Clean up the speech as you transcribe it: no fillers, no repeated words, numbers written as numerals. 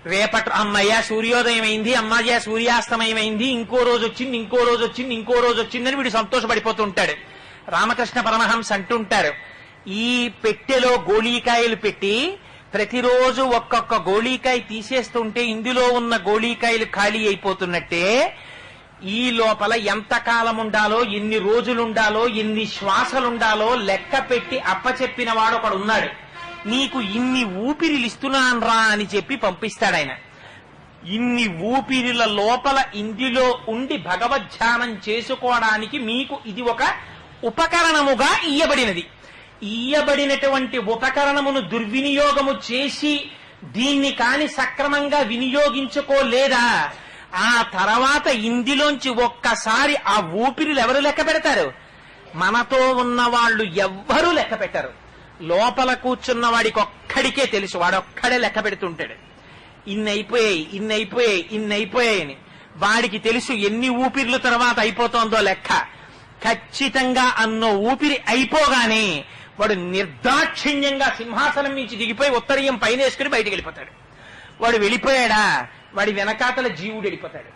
రేపటి అమ్మయ్య సూర్యోదయం అయింది, అమ్మాయ్య సూర్యాస్తమయం అయింది, ఇంకో రోజు వచ్చింది, ఇంకో రోజు వచ్చింది, ఇంకో రోజు వచ్చిందని వీడు సంతోషపడిపోతుంటాడు. రామకృష్ణ పరమహంస అంటుంటారు, ఈ పెట్టెలో గోళీకాయలు పెట్టి ప్రతిరోజు ఒక్కొక్క గోళీకాయ తీసేస్తుంటే ఇందులో ఉన్న గోళీకాయలు ఖాళీ అయిపోతున్నట్టే ఈ లోపల ఎంత కాలం ఉండాలో, ఎన్ని రోజులుండాలో, ఎన్ని శ్వాసలుండాలో లెక్క పెట్టి అప్పచెప్పిన వాడు ఒకడు ఉన్నాడు. నీకు ఇన్ని ఊపిరిలు ఇస్తున్నాన్రా అని చెప్పి పంపిస్తాడాయన. ఇన్ని ఊపిరిల లోపల ఇందులో ఉండి భగవద్ధ్యానం చేసుకోవడానికి మీకు ఇది ఒక ఉపకరణముగా ఇయ్యబడినది. ఇయ్యబడినటువంటి ఉపకరణమును దుర్వినియోగము చేసి దీన్ని కాని సక్రమంగా వినియోగించుకోలేదా, ఆ తర్వాత ఇందులోంచి ఒక్కసారి ఆ ఊపిరిలు ఎవరు లెక్క పెడతారు? మనతో ఉన్న వాళ్ళు ఎవ్వరూ లెక్క పెట్టరు. లోపల కూర్చున్న వాడికి ఒక్కడికే తెలుసు, వాడొక్కడే లెక్క పెడుతుంటాడు. ఇన్నైపోయాయి, ఇన్నైపోయాయి, ఇన్నైపోయాయని. వాడికి తెలుసు ఎన్ని ఊపిర్ల తర్వాత అయిపోతోందో లెక్క. ఖచ్చితంగా అన్నో ఊపిరి అయిపోగానే వాడు నిర్దాక్షిణ్యంగా సింహాసనం నుంచి దిగిపోయి ఉత్తరీయం పైన వేసుకుని బయటికి వెళ్ళిపోతాడు. వాడు వెళ్ళిపోయాడా, వాడి వెనకాతల జీవుడు వెళ్ళిపోతాడు.